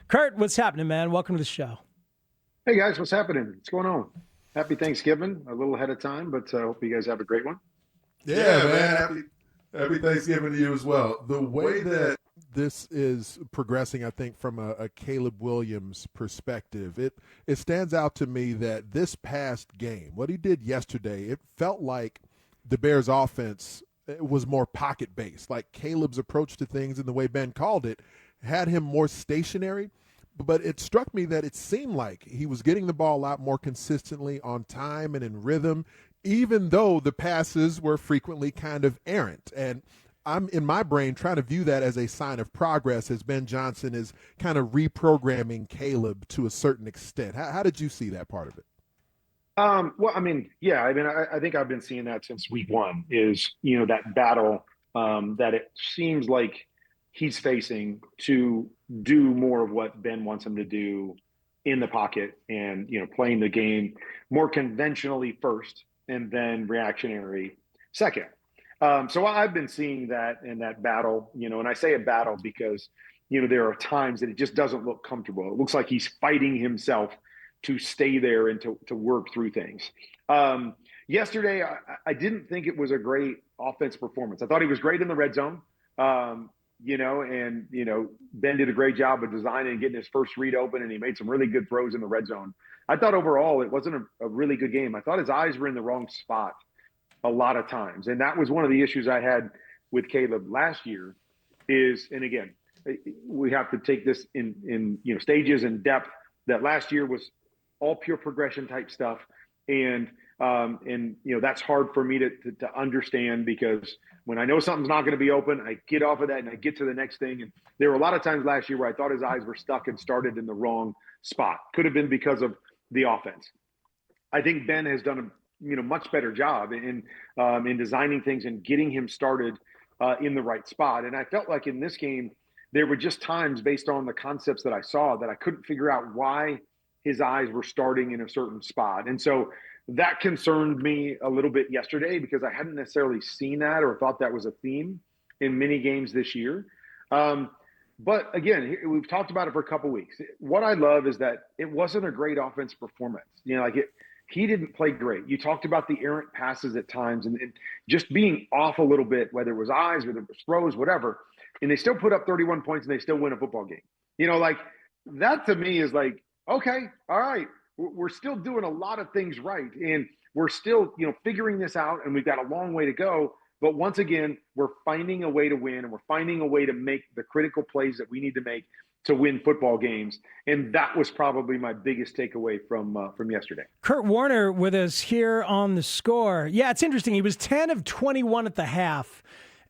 Kurt, what's happening, man? Welcome to the show. Hey guys, what's happening? What's going on? Happy Thanksgiving, a little ahead of time, but I hope you guys have a great one. Yeah, man. Happy Thanksgiving to you as well. The way that this is progressing, I think, from a Caleb Williams perspective, it stands out to me that this past game, what he did yesterday, it felt like the Bears offense was more pocket based. Like Caleb's approach to things and the way Ben called it had him more stationary. But it struck me that it seemed like he was getting the ball out more consistently on time and in rhythm, even though the passes were frequently kind of errant. And I'm in my brain trying to view that as a sign of progress as Ben Johnson is kind of reprogramming Caleb to a certain extent. How did you see that part of it? I think I've been seeing that since week one is, that battle that it seems like he's facing to do more of what Ben wants him to do in the pocket and, playing the game more conventionally first and then reactionary second. So I've been seeing that in that battle, and I say a battle because, there are times that it just doesn't look comfortable. It looks like he's fighting himself to stay there and to work through things. Yesterday, I didn't think it was a great offense performance. I thought he was great in the red zone. Ben did a great job of designing and getting his first read open, and he made some really good throws in the red zone. I thought overall it wasn't a really good game. I thought his eyes were in the wrong spot a lot of times. And that was one of the issues I had with Caleb last year is, and again, we have to take this in stages and depth, that last year was all pure progression type stuff. And that's hard for me to understand because when I know something's not going to be open, I get off of that and I get to the next thing. And there were a lot of times last year where I thought his eyes were stuck and started in the wrong spot. Could have been because of the offense. I think Ben has done a much better job in designing things and getting him started in the right spot. And I felt like in this game, there were just times based on the concepts that I saw that I couldn't figure out why his eyes were starting in a certain spot. And so that concerned me a little bit yesterday because I hadn't necessarily seen that or thought that was a theme in many games this year. But again, we've talked about it for a couple of weeks. What I love is that it wasn't a great offense performance. He didn't play great. You talked about the errant passes at times and just being off a little bit, whether it was eyes, whether it was throws, whatever. And they still put up 31 points and they still win a football game. That to me is like, okay, all right. We're still doing a lot of things right. And we're still, figuring this out and we've got a long way to go. But once again, we're finding a way to win and we're finding a way to make the critical plays that we need to make to win football games. And that was probably my biggest takeaway from yesterday. Kurt Warner with us here on The Score. Yeah, it's interesting. He was 10 of 21 at the half,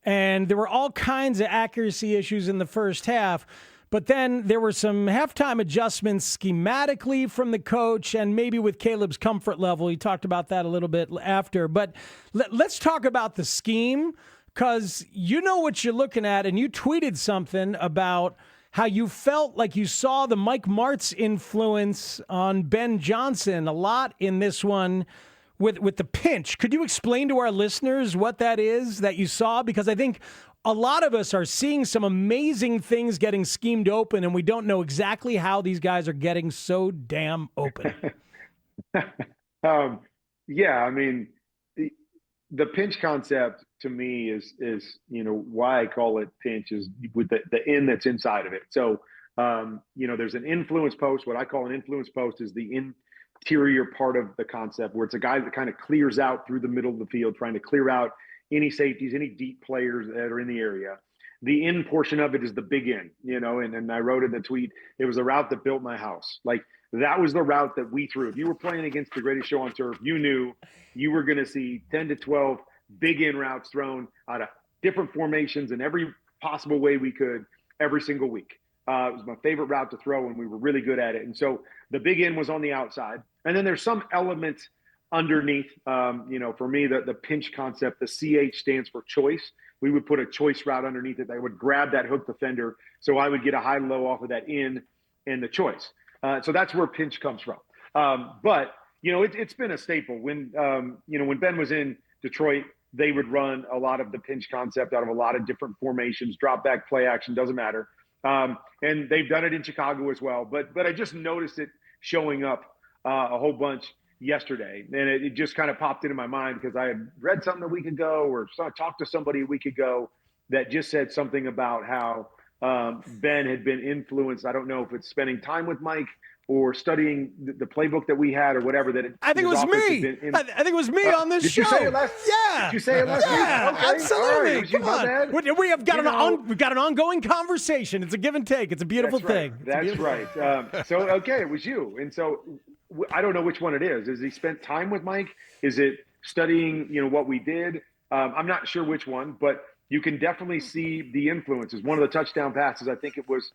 and there were all kinds of accuracy issues in the first half. But then there were some halftime adjustments schematically from the coach and maybe with Caleb's comfort level. He talked about that a little bit after. But let's talk about the scheme because you know what you're looking at, and you tweeted something about how you felt like you saw the Mike Martz influence on Ben Johnson a lot in this one with the pinch. Could you explain to our listeners what that is that you saw? Because I think a lot of us are seeing some amazing things getting schemed open, and we don't know exactly how these guys are getting so damn open. The pinch concept to me is why I call it pinch is with the end that's inside of it. So there's an influence post. What I call an influence post is the interior part of the concept, where it's a guy that kind of clears out through the middle of the field, trying to clear out any safeties, any deep players that are in the area. The end portion of it is the big end, and I wrote in the tweet, it was the route that built my house. Like, that was the route that we threw. If you were playing against the greatest show on turf, you knew you were going to see 10 to 12 big end routes thrown out of different formations in every possible way we could every single week. It was my favorite route to throw, and we were really good at it. And so the big end was on the outside. And then there's some element underneath, for me, the pinch concept, the CH stands for choice. We would put a choice route underneath it that would grab that hook defender. So I would get a high-low off of that in and the choice. So that's where pinch comes from. But it's been a staple. When Ben was in Detroit, they would run a lot of the pinch concept out of a lot of different formations, drop back, play action, doesn't matter. And they've done it in Chicago as well. But I just noticed it showing up a whole bunch yesterday. And it just kind of popped into my mind because I had read something a week ago or talked to somebody a week ago that just said something about how Ben had been influenced. I don't know if it's spending time with Mike or studying the playbook that we had or whatever. I think it was me. I think it was me on this show. Did you say it last? Yeah. Did you say it last week? Okay. Absolutely. Right. Come on. We have got we've got an ongoing conversation. It's a give and take. It's a beautiful thing. That's right. Okay, it was you. And so I don't know which one it is. Is he spent time with Mike? Is it studying, what we did? I'm not sure which one, but you can definitely see the influences. One of the touchdown passes, I think it was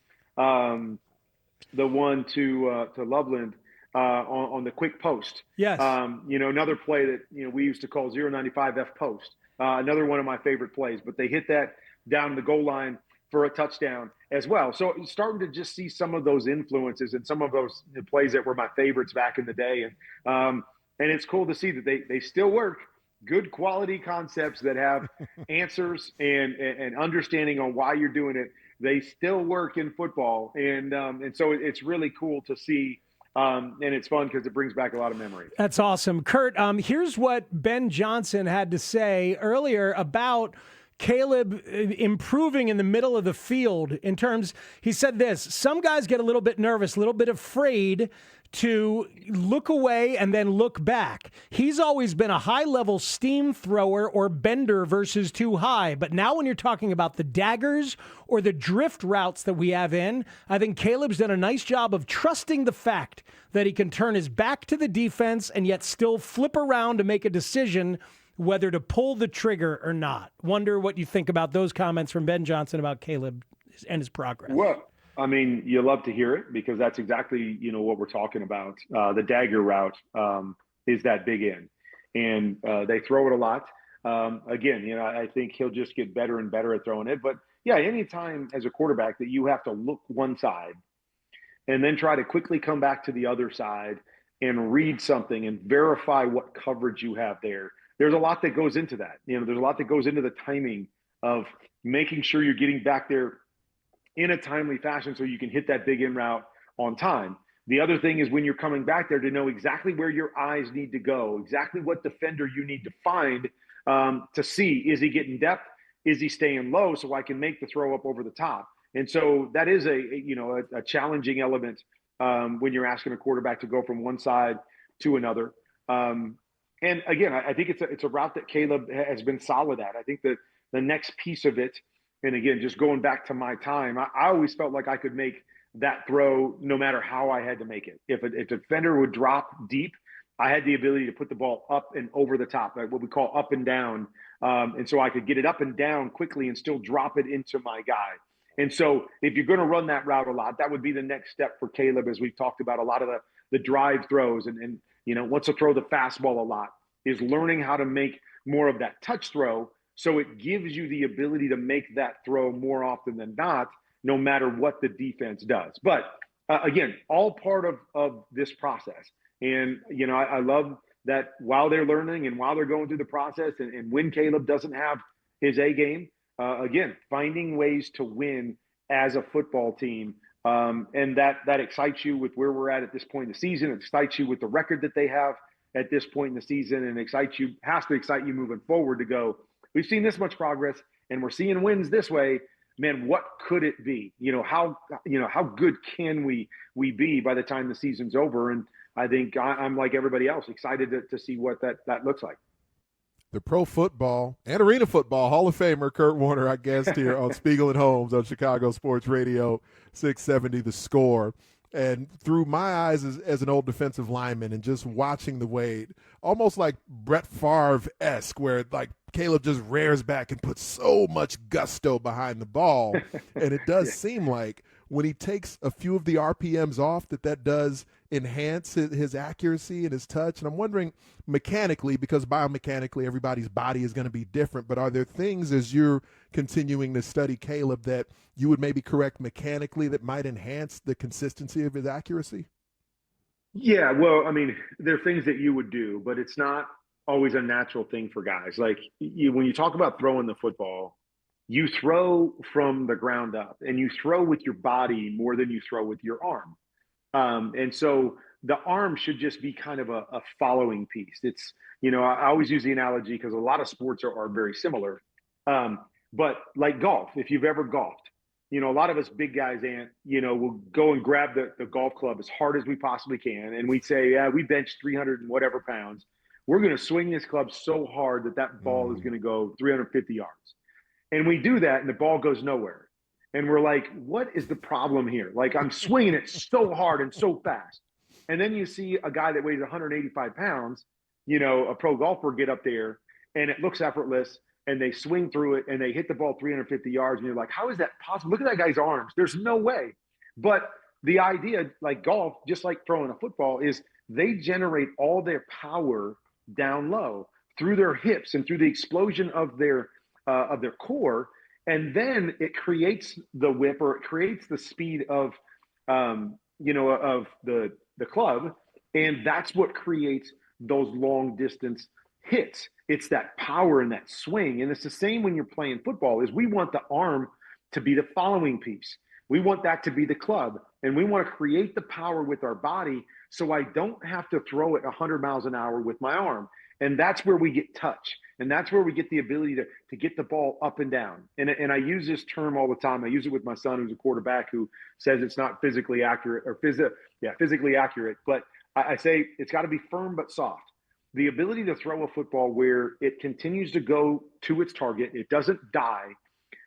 the one to Loveland on the quick post. Yes. Another play that we used to call 095 F post. Another one of my favorite plays. But they hit that down the goal line for a touchdown as well. So starting to just see some of those influences and some of those plays that were my favorites back in the day. And it's cool to see that they still work. Good quality concepts that have answers and understanding on why you're doing it. They still work in football. And so it's really cool to see. And it's fun because it brings back a lot of memories. That's awesome. Kurt, here's what Ben Johnson had to say earlier about Caleb improving in the middle of the field in terms, he said this, some guys get a little bit nervous, a little bit afraid to look away and then look back. He's always been a high-level steam thrower or bender versus too high. But now when you're talking about the daggers or the drift routes that we have in, I think Caleb's done a nice job of trusting the fact that he can turn his back to the defense and yet still flip around to make a decision whether to pull the trigger or not. Wonder what you think about those comments from Ben Johnson about Caleb and his progress. Well, I mean, you love to hear it because that's exactly, what we're talking about. The dagger route is that big end, and they throw it a lot. Again, I think he'll just get better and better at throwing it. But yeah, anytime as a quarterback that you have to look one side and then try to quickly come back to the other side and read something and verify what coverage you have there. There's a lot that goes into that. There's a lot that goes into the timing of making sure you're getting back there in a timely fashion so you can hit that big in route on time. The other thing is when you're coming back there to know exactly where your eyes need to go, exactly what defender you need to find to see. Is he getting depth? Is he staying low so I can make the throw up over the top? And so that is a challenging element when you're asking a quarterback to go from one side to another. And again, I think it's a route that Caleb has been solid at. I think that the next piece of it, and again, just going back to my time, I always felt like I could make that throw no matter how I had to make it. If a defender would drop deep, I had the ability to put the ball up and over the top, like what we call up and down. And so I could get it up and down quickly and still drop it into my guy. And so if you're going to run that route a lot, that would be the next step for Caleb, as we've talked about a lot of the drive throws and wants to throw the fastball a lot, is learning how to make more of that touch throw. So it gives you the ability to make that throw more often than not, no matter what the defense does. But again, all part of this process. And, I love that while they're learning and while they're going through the process and when Caleb doesn't have his A game, again, finding ways to win as a football team. And that excites you with where we're at this point in the season. It excites you with the record that they have at this point in the season, and has to excite you moving forward to go, we've seen this much progress and we're seeing wins this way. Man, what could it be? How good can we be by the time the season's over? And I think I'm like everybody else, excited to see what that looks like. The Pro Football and Arena Football Hall of Famer Kurt Warner, our guest here on Spiegel and Holmes on Chicago Sports Radio 670 The Score. And through my eyes as an old defensive lineman and just watching the way, almost like Brett Favre-esque, where like Caleb just rears back and puts so much gusto behind the ball. And it does seem like when he takes a few of the RPMs off, that does enhance his accuracy and his touch. And I'm wondering mechanically, because biomechanically everybody's body is going to be different, but are there things as you're continuing to study Caleb that you would maybe correct mechanically that might enhance the consistency of his accuracy? Yeah, well, I mean, there are things that you would do, but it's not always a natural thing for guys. Like when you talk about throwing the football, you throw from the ground up, and you throw with your body more than you throw with your arm. And so the arm should just be kind of a following piece. It's, I always use the analogy because a lot of sports are very similar. But like golf, if you've ever golfed, a lot of us big guys, will go and grab the golf club as hard as we possibly can. And we say, yeah, we bench 300 and whatever pounds. We're going to swing this club so hard that ball is going to go 350 yards. And we do that and the ball goes nowhere. And we're like, what is the problem here? Like, I'm swinging it so hard and so fast. And then you see a guy that weighs 185 pounds, a pro golfer, get up there and it looks effortless and they swing through it and they hit the ball 350 yards. And you're like, how is that possible? Look at that guy's arms. There's no way. But the idea, like golf, just like throwing a football, is they generate all their power down low through their hips and through the explosion of their core. And then it creates the whip, or it creates the speed of the club. And that's what creates those long distance hits. It's that power and that swing. And it's the same when you're playing football. Is we want the arm to be the following piece. We want that to be the club. And we want to create the power with our body so I don't have to throw it 100 miles an hour with my arm. And that's where we get touch. And that's where we get the ability to get the ball up and down. And I use this term all the time. I use it with my son, who's a quarterback, who says it's not physically accurate, or physically accurate. But I say it's got to be firm but soft. The ability to throw a football where it continues to go to its target, it doesn't die,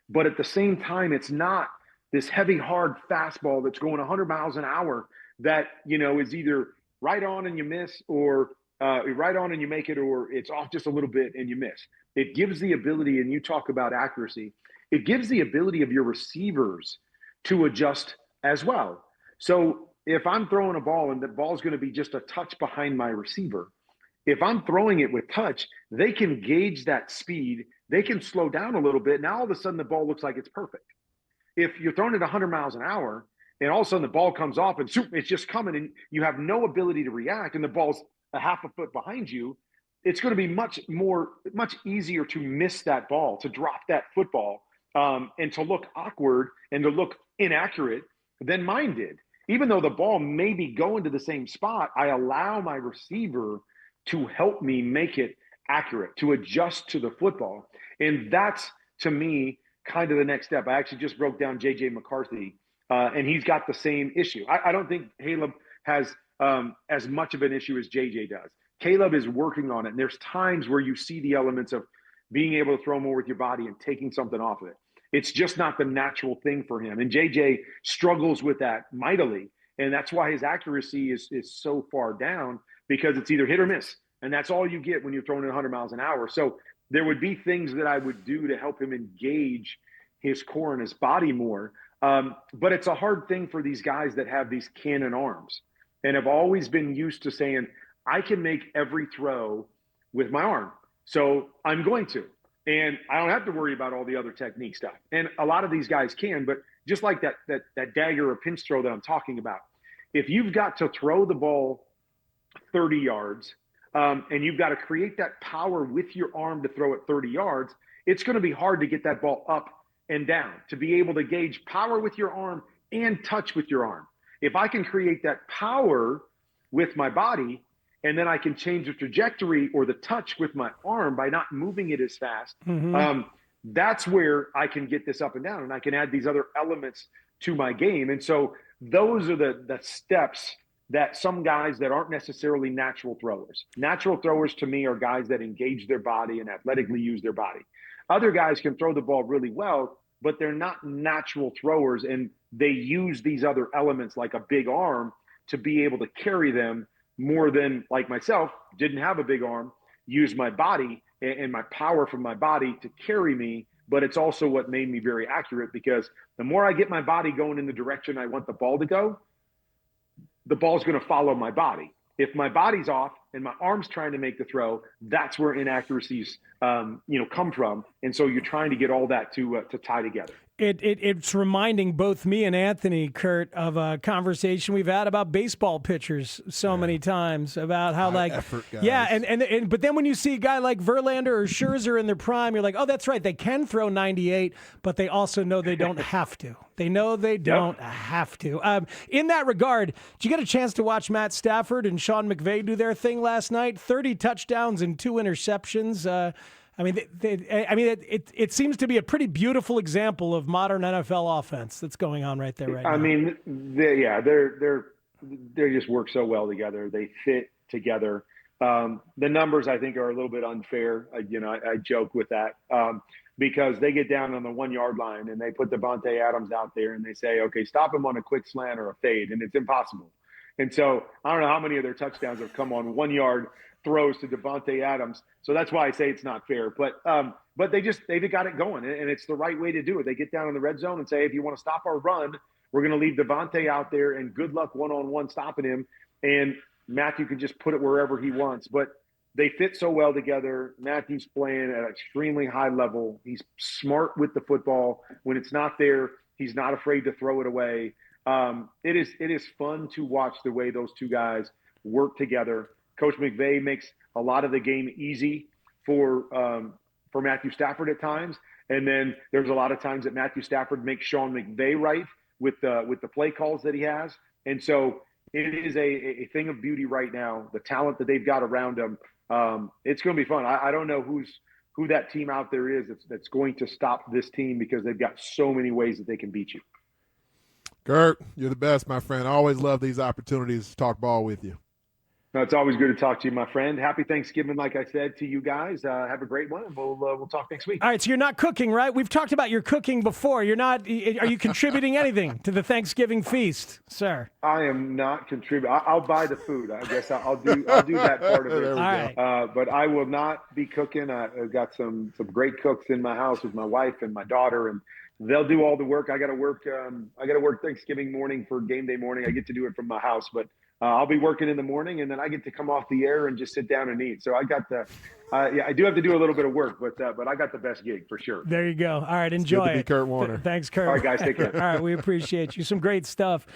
but at the same time, it's not this heavy, hard fastball that's going 100 miles an hour that, is either right on and you miss, or right on and you make it, or it's off just a little bit and you miss. It gives the ability, and you talk about accuracy, it gives the ability of your receivers to adjust as well. So if I'm throwing a ball and the ball's going to be just a touch behind my receiver, if I'm throwing it with touch, they can gauge that speed. They can slow down a little bit. Now all of a sudden the ball looks like it's perfect. If you're throwing it 100 miles an hour and all of a sudden the ball comes off and it's just coming and you have no ability to react and the ball's a half a foot behind you, it's going to be much easier to miss that ball, to drop that football, and to look awkward and to look inaccurate than mine did. Even though the ball may be going to the same spot, I allow my receiver to help me make it accurate, to adjust to the football. And that's, to me, kind of the next step. I actually just broke down J.J. McCarthy, and he's got the same issue. I don't think Caleb has as much of an issue as J.J. does. Caleb is working on it, and there's times where you see the elements of being able to throw more with your body and taking something off of it. It's just not the natural thing for him. And J.J. struggles with that mightily, and that's why his accuracy is so far down, because it's either hit or miss. And that's all you get when you're throwing it 100 miles an hour. So there would be things that I would do to help him engage his core and his body more. But it's a hard thing for these guys that have these cannon arms and have always been used to saying, I can make every throw with my arm, so I'm going to. And I don't have to worry about all the other technique stuff. And a lot of these guys can, but just like that dagger or pinch throw that I'm talking about, if you've got to throw the ball 30 yards, and you've got to create that power with your arm to throw it 30 yards, it's going to be hard to get that ball up and down, to be able to gauge power with your arm and touch with your arm. If I can create that power with my body, and then I can change the trajectory or the touch with my arm by not moving it as fast, that's where I can get this up and down, and I can add these other elements to my game. And so those are the steps that some guys that aren't necessarily natural throwers. Natural throwers to me are guys that engage their body and athletically use their body. Other guys can throw the ball really well, but they're not natural throwers, and they use these other elements like a big arm to be able to carry them more than, like myself, didn't have a big arm, use my body and my power from my body to carry me. But it's also what made me very accurate, because the more I get my body going in the direction I want the ball to go, the ball's going to follow my body. If my body's off and my arm's trying to make the throw, that's where inaccuracies, come from. And so you're trying to get all that to tie together. It's reminding both me and Anthony, Kurt, of a conversation we've had about baseball pitchers so many times about how High effort guys. yeah, and but then when you see a guy like Verlander or Scherzer in their prime, you're like, oh, that's right, they can throw 98, but they also know they don't have to. They know they don't have to. In that regard, did you get a chance to watch Matt Stafford and Sean McVey do their thing last night? 30 touchdowns and 2 interceptions. It seems to be a pretty beautiful example of modern NFL offense that's going on right there right now. I mean, they just work so well together. They fit together. The numbers, I think, are a little bit unfair. I joke with that because they get down on the 1 yard line and they put Devontae Adams out there and they say, okay, stop him on a quick slant or a fade, and it's impossible. And so I don't know how many of their touchdowns have come on 1 yard throws to Devontae Adams. So that's why I say it's not fair. But they've got it going, and it's the right way to do it. They get down in the red zone and say, if you want to stop our run, we're going to leave Devontae out there, and good luck one-on-one stopping him. And Matthew can just put it wherever he wants. But they fit so well together. Matthew's playing at an extremely high level. He's smart with the football. When it's not there, he's not afraid to throw it away. It is fun to watch the way those two guys work together. Coach McVay makes a lot of the game easy for Matthew Stafford at times, and then there's a lot of times that Matthew Stafford makes Sean McVay right with the play calls that he has. And so it is a thing of beauty right now. The talent that they've got around them, it's going to be fun. I don't know who that team out there is that's going to stop this team because they've got so many ways that they can beat you. Gert, you're the best, my friend. I always love these opportunities to talk ball with you. No, it's always good to talk to you, my friend. Happy Thanksgiving, like I said, to you guys. Have a great one, and we'll talk next week. All right, so you're not cooking, right? We've talked about your cooking before. You're not. Are you contributing anything to the Thanksgiving feast, sir? I am not contributing. I'll buy the food. I guess I'll do that part of it. All right. But I will not be cooking. I've got some great cooks in my house with my wife and my daughter, and they'll do all the work. I got to work. I got to work Thanksgiving morning for game day morning. I get to do it from my house, but I'll be working in the morning, and then I get to come off the air and just sit down and eat. So I got I do have to do a little bit of work, but I got the best gig for sure. There you go. All right, enjoy Good to be it. Kurt Warner. Thanks, Kurt. All right, guys, take care. All right, we appreciate you. Some great stuff.